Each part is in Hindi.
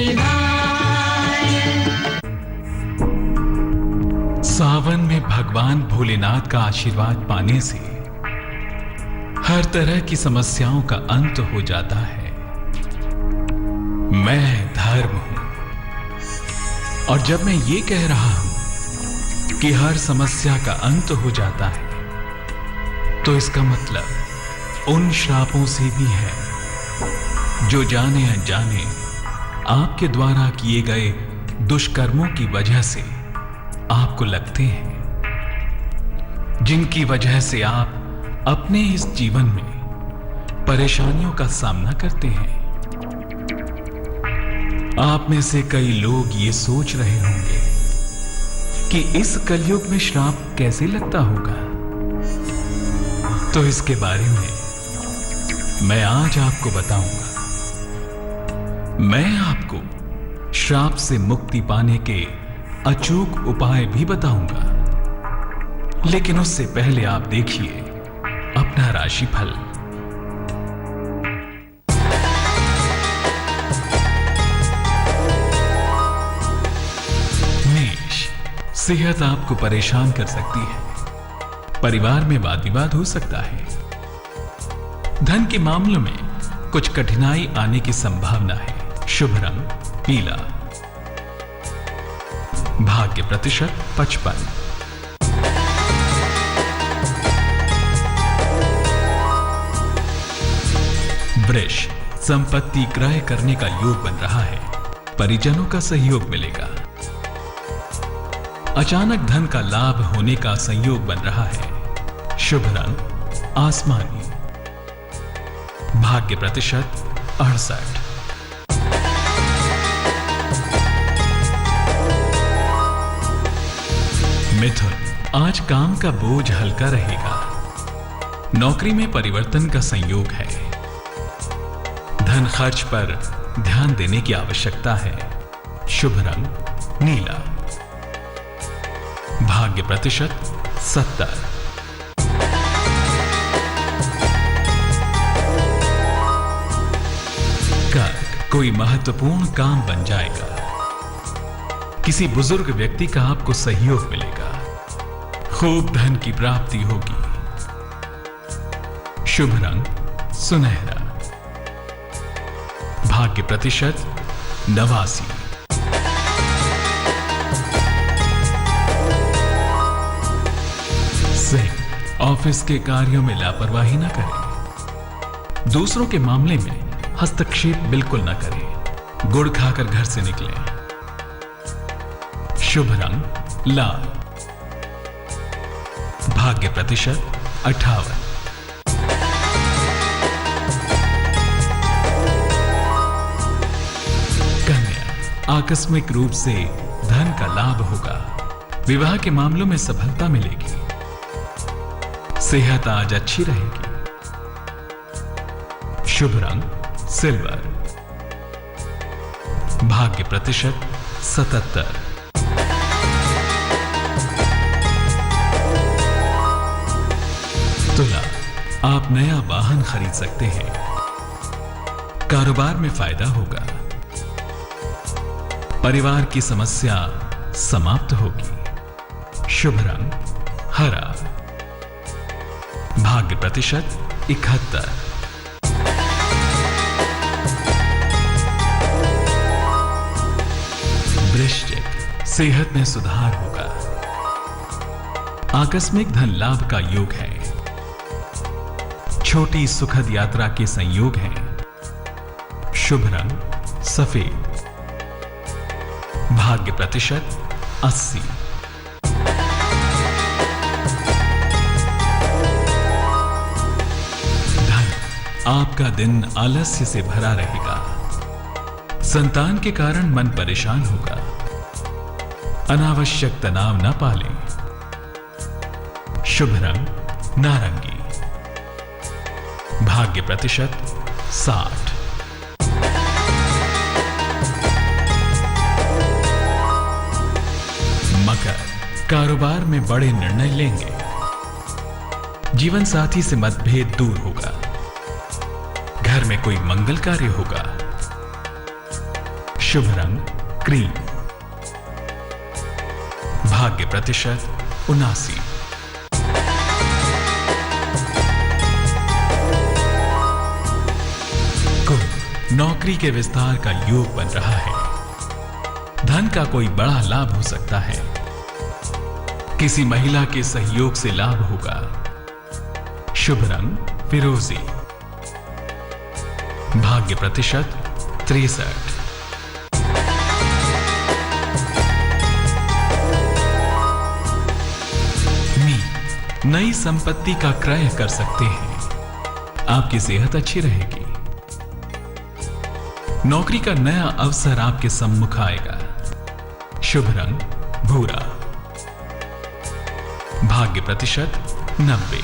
शिवाय। सावन में भगवान भोलेनाथ का आशीर्वाद पाने से हर तरह की समस्याओं का अंत हो जाता है। मैं धर्म हूं, और जब मैं ये कह रहा हूं कि हर समस्या का अंत हो जाता है, तो इसका मतलब उन श्रापों से भी है जो जाने अनजाने आपके द्वारा किए गए दुष्कर्मों की वजह से आपको लगते हैं, जिनकी वजह से आप अपने इस जीवन में परेशानियों का सामना करते हैं। आप में से कई लोग ये सोच रहे होंगे कि इस कलयुग में श्राप कैसे लगता होगा, तो इसके बारे में मैं आज आपको बताऊंगा। मैं आपको श्राप से मुक्ति पाने के अचूक उपाय भी बताऊंगा, लेकिन उससे पहले आप देखिए अपना राशिफल। मेष, सेहत आपको परेशान कर सकती है। परिवार में वाद विवाद हो सकता है। धन के मामलों में कुछ कठिनाई आने की संभावना है। शुभ रंग पीला। भाग्य प्रतिशत 55। वृष, संपत्ति क्रय करने का योग बन रहा है। परिजनों का सहयोग मिलेगा। अचानक धन का लाभ होने का संयोग बन रहा है। शुभ रंग आसमानी। भाग्य प्रतिशत 68। मिथुन, आज काम का बोझ हल्का रहेगा। नौकरी में परिवर्तन का संयोग है। धन खर्च पर ध्यान देने की आवश्यकता है। शुभ रंग नीला। भाग्य प्रतिशत 70। कर्क, कोई महत्वपूर्ण काम बन जाएगा। किसी बुजुर्ग व्यक्ति का आपको सहयोग मिलेगा। खूब धन की प्राप्ति होगी। शुभ रंग सुनहरा। भाग्य प्रतिशत 89। सिंह, ऑफिस के कार्यों में लापरवाही न करें। दूसरों के मामले में हस्तक्षेप बिल्कुल न करें। गुड़ खाकर घर से निकलें। शुभ रंग लाल। भाग्य प्रतिशत 58। कन्या, आकस्मिक रूप से धन का लाभ होगा। विवाह के मामलों में सफलता मिलेगी। सेहत आज अच्छी रहेगी। शुभ रंग सिल्वर। भाग्य प्रतिशत 77। तुला, आप नया वाहन खरीद सकते हैं। कारोबार में फायदा होगा। परिवार की समस्या समाप्त होगी। शुभ रंग हरा। भाग्य प्रतिशत 71। वृश्चिक, सेहत में सुधार होगा। आकस्मिक धन लाभ का योग है। छोटी सुखद यात्रा के संयोग हैं। शुभ रंग सफेद। भाग्य प्रतिशत 80। धन, आपका दिन आलस्य से भरा रहेगा। संतान के कारण मन परेशान होगा। अनावश्यक तनाव न पालें। शुभ रंग नारंगी। भाग्य प्रतिशत 60। मकर, कारोबार में बड़े निर्णय लेंगे। जीवन साथी से मतभेद दूर होगा। घर में कोई मंगल कार्य होगा। शुभ रंग क्रीम। भाग्य प्रतिशत 79। कुंभ, नौकरी के विस्तार का योग बन रहा है। धन का कोई बड़ा लाभ हो सकता है। किसी महिला के सहयोग से लाभ होगा। शुभ रंग फिरोजी। भाग्य प्रतिशत 63। नई संपत्ति का क्रय कर सकते हैं। आपकी सेहत अच्छी रहेगी। नौकरी का नया अवसर आपके सम्मुख आएगा। शुभ रंग भूरा। भाग्य प्रतिशत 90।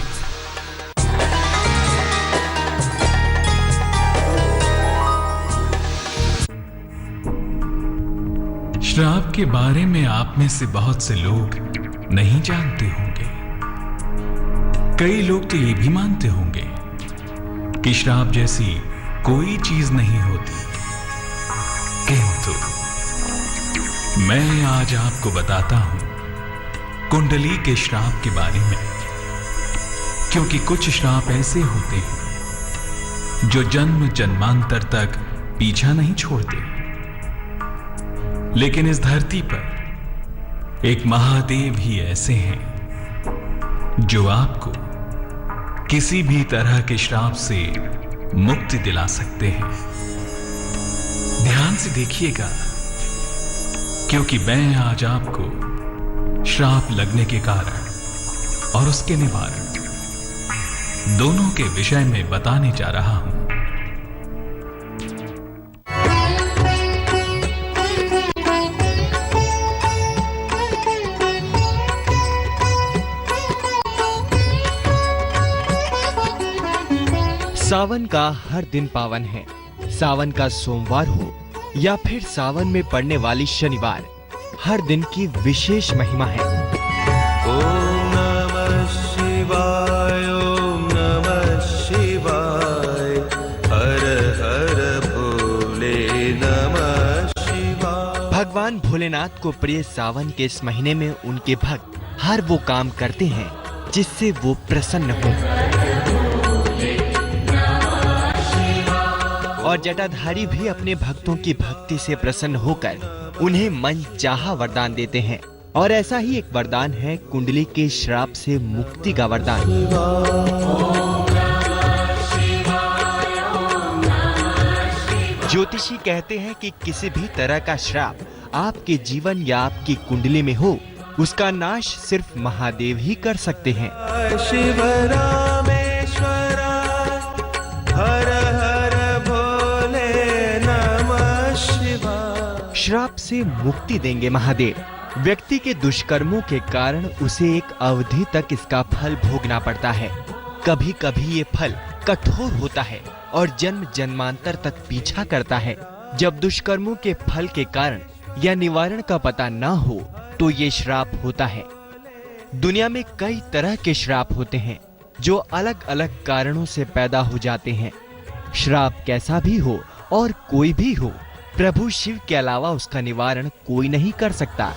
श्राप के बारे में आप में से बहुत से लोग नहीं जानते होंगे। कई लोग तो ये भी मानते होंगे कि श्राप जैसी कोई चीज नहीं होती, किंतु मैं आज आपको बताता हूं कुंडली के श्राप के बारे में। क्योंकि कुछ श्राप ऐसे होते हैं जो जन्म जन्मांतर तक पीछा नहीं छोड़ते। लेकिन इस धरती पर एक महादेव ही ऐसे हैं जो आपको किसी भी तरह के श्राप से मुक्ति दिला सकते हैं। ध्यान से देखिएगा, क्योंकि मैं आज आपको श्राप लगने के कारण और उसके निवारण दोनों के विषय में बताने जा रहा हूं। सावन का हर दिन पावन है। सावन का सोमवार हो या फिर सावन में पड़ने वाली शनिवार, हर दिन की विशेष महिमा है। ओम नमः शिवाय, ओम नमः शिवाय, हर हर भोले नमः शिवाय। भगवान भोलेनाथ को प्रिय सावन के इस महीने में उनके भक्त हर वो काम करते हैं जिससे वो प्रसन्न हो। और जटाधारी भी अपने भक्तों की भक्ति से प्रसन्न होकर उन्हें मन चाहा वरदान देते हैं। और ऐसा ही एक वरदान है कुंडली के श्राप से मुक्ति का वरदान। ज्योतिषी कहते हैं कि किसी भी तरह का श्राप आपके जीवन या आपकी कुंडली में हो, उसका नाश सिर्फ महादेव ही कर सकते हैं। शिव रामेश्वर हर हर भोले नमः शिवाय। श्राप से मुक्ति देंगे महादेव। व्यक्ति के दुष्कर्मों के कारण उसे एक अवधि तक इसका फल भोगना पड़ता है। कभी कभी ये फल कठोर होता है और जन्म जन्मांतर तक पीछा करता है। जब दुष्कर्मों के फल के कारण या निवारण का पता ना हो तो ये श्राप होता है। दुनिया में कई तरह के श्राप होते हैं जो अलग अलग कारणों से पैदा हो जाते हैं। श्राप कैसा भी हो और कोई भी हो, प्रभु शिव के अलावा उसका निवारण कोई नहीं कर सकता।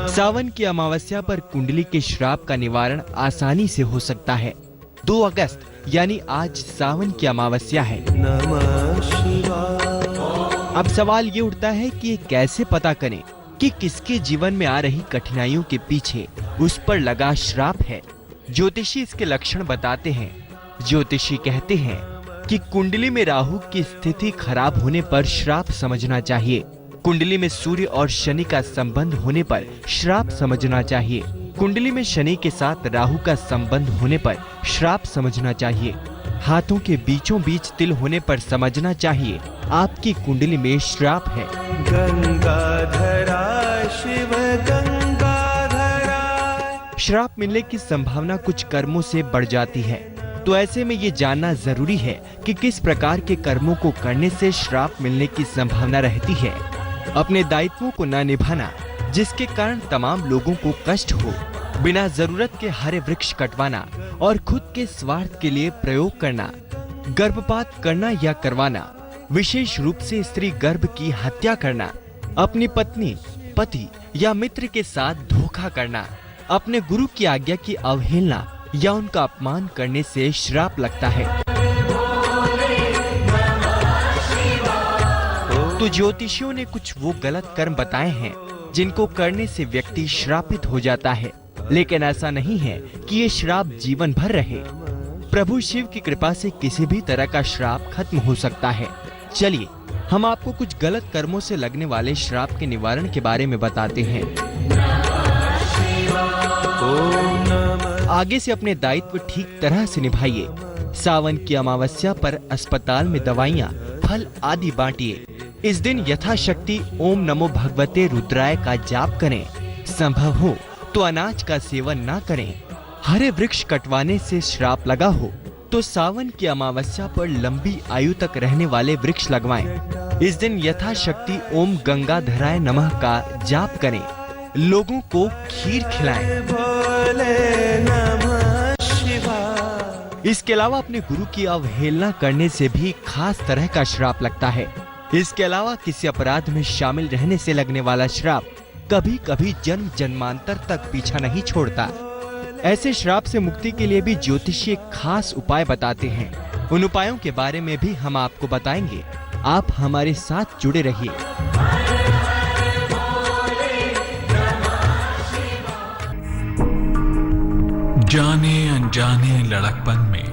सावन की अमावस्या पर कुंडली के श्राप का निवारण आसानी से हो सकता है। 2 अगस्त यानी आज सावन की अमावस्या है। अब सवाल ये उठता है कि ये कैसे पता करें कि किसके जीवन में आ रही कठिनाइयों के पीछे उस पर लगा श्राप है। ज्योतिषी इसके लक्षण बताते हैं। ज्योतिषी कहते हैं कि कुंडली में राहु की स्थिति खराब होने पर श्राप समझना चाहिए। कुंडली में सूर्य और शनि का संबंध होने पर श्राप समझना चाहिए। कुंडली में शनि के साथ राहु का संबंध होने पर श्राप समझना चाहिए। हाथों के बीचों बीच तिल होने पर समझना चाहिए आपकी कुंडली में श्राप है। गंगाधरा शिव गंगाधरा। श्राप मिलने की संभावना कुछ कर्मों से बढ़ जाती है, तो ऐसे में ये जानना जरूरी है कि किस प्रकार के कर्मों को करने से श्राप मिलने की संभावना रहती है। अपने दायित्वों को न निभाना जिसके कारण तमाम लोगों को कष्ट हो, बिना जरूरत के हरे वृक्ष कटवाना और खुद के स्वार्थ के लिए प्रयोग करना, गर्भपात करना या करवाना, विशेष रूप से स्त्री गर्भ की हत्या करना, अपनी पत्नी, पति या मित्र के साथ धोखा करना, अपने गुरु की आज्ञा की अवहेलना या उनका अपमान करने से श्राप लगता है। तो ज्योतिषियों ने कुछ वो गलत कर्म बताए हैं जिनको करने से व्यक्ति श्रापित हो जाता है, लेकिन ऐसा नहीं है कि ये श्राप जीवन भर रहे। प्रभु शिव की कृपा से किसी भी तरह का श्राप खत्म हो सकता है। चलिए हम आपको कुछ गलत कर्मों से लगने वाले श्राप के निवारण के बारे में बताते हैं। आगे से अपने दायित्व ठीक तरह से निभाइए। सावन की अमावस्या पर अस्पताल में दवाइयाँ, फल आदि बांटिए। इस दिन यथाशक्ति ओम नमो भगवते रुद्राय का जाप करें। संभव हो तो अनाज का सेवन ना करें। हरे वृक्ष कटवाने से श्राप लगा हो तो सावन की अमावस्या पर लंबी आयु तक रहने वाले वृक्ष लगवाएं। इस दिन यथाशक्ति ओम गंगाधराय नमः का जाप करें। लोगों को खीर खिलाएं। इसके अलावा अपने गुरु की अवहेलना करने से भी खास तरह का श्राप लगता है। इसके अलावा किसी अपराध में शामिल रहने से लगने वाला श्राप कभी कभी जन्म जन्मांतर तक पीछा नहीं छोड़ता। ऐसे श्राप से मुक्ति के लिए भी ज्योतिषी एक खास उपाय बताते हैं। उन उपायों के बारे में भी हम आपको बताएंगे। आप हमारे साथ जुड़े रहिए। जाने अनजाने लड़कपन में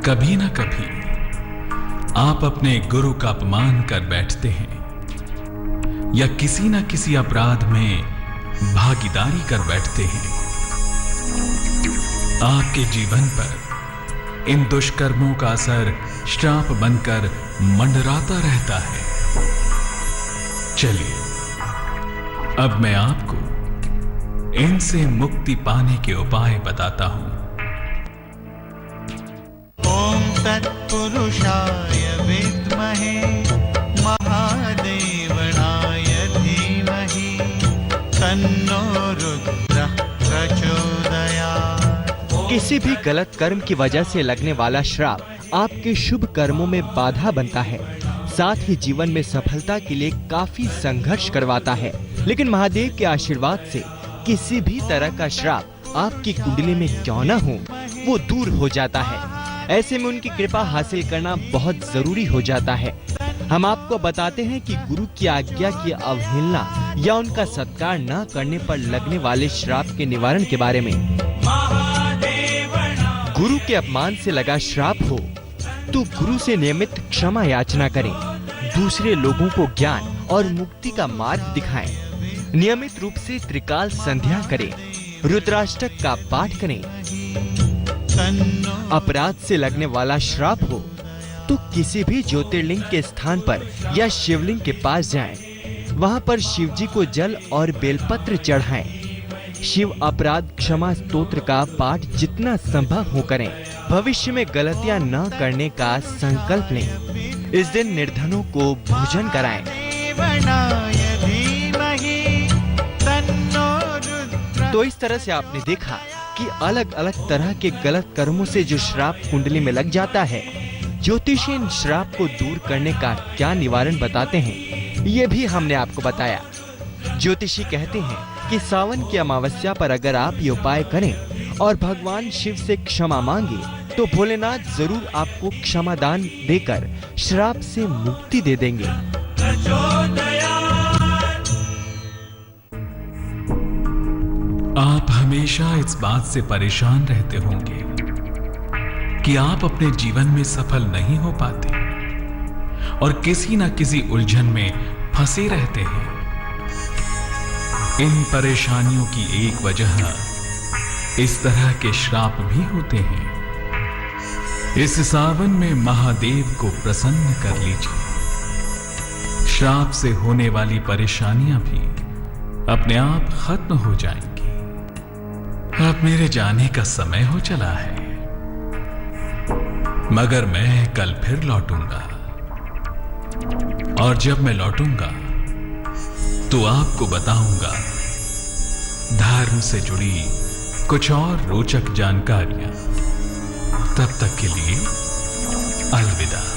कभी न कभी आप अपने गुरु का अपमान कर बैठते हैं या किसी न किसी अपराध में भागीदारी कर बैठते हैं। आपके जीवन पर इन दुष्कर्मों का असर श्राप बनकर मंडराता रहता है। चलिए अब मैं आपको इनसे मुक्ति पाने के उपाय बताता हूं। ओम तत्पुरुषाय विद्महे महादेवनाय धीमहि तन्नो रुद्रः प्रचोदयात्। किसी भी गलत कर्म की वजह से लगने वाला श्राप आपके शुभ कर्मों में बाधा बनता है, साथ ही जीवन में सफलता के लिए काफी संघर्ष करवाता है। लेकिन महादेव के आशीर्वाद से किसी भी तरह का श्राप आपकी कुंडली में क्यों न हो, वो दूर हो जाता है। ऐसे में उनकी कृपा हासिल करना बहुत जरूरी हो जाता है। हम आपको बताते हैं कि गुरु की आज्ञा की अवहेलना या उनका सत्कार न करने पर लगने वाले श्राप के निवारण के बारे में। गुरु के अपमान से लगा श्राप हो तो गुरु से नियमित क्षमा याचना करें। दूसरे लोगों को ज्ञान और मुक्ति का मार्ग दिखाएं। नियमित रूप से त्रिकाल संध्या करें। रुद्राष्टक का पाठ करें। अपराध से लगने वाला श्राप हो तो किसी भी ज्योतिर्लिंग के स्थान पर या शिवलिंग के पास जाएं। वहां पर शिव जी को जल और बेलपत्र चढ़ाएं। शिव अपराध क्षमा स्तोत्र का पाठ जितना संभव हो करें। भविष्य में गलतियां न करने का संकल्प लें। इस दिन निर्धनों को भोजन कराएं। तो इस तरह से आपने देखा कि अलग अलग तरह के गलत कर्मों से जो श्राप कुंडली में लग जाता है, ज्योतिषी इन श्राप को दूर करने का क्या निवारण बताते हैं, ये भी हमने आपको बताया। ज्योतिषी कहते हैं कि सावन की अमावस्या पर अगर आप ये उपाय करें और भगवान शिव से क्षमा मांगे तो भोलेनाथ जरूर आपको क्षमादान देकर श्राप से मुक्ति दे देंगे। आप हमेशा इस बात से परेशान रहते होंगे कि आप अपने जीवन में सफल नहीं हो पाते और किसी न किसी उलझन में फंसे रहते हैं। इन परेशानियों की एक वजह इस तरह के श्राप भी होते हैं। इस सावन में महादेव को प्रसन्न कर लीजिए। श्राप से होने वाली परेशानियां भी अपने आप खत्म हो जाएंगी। अब मेरे जाने का समय हो चला है, मगर मैं कल फिर लौटूंगा और जब मैं लौटूंगा तो आपको बताऊंगा धर्म से जुड़ी कुछ और रोचक जानकारियां। तब तक के लिए अलविदा।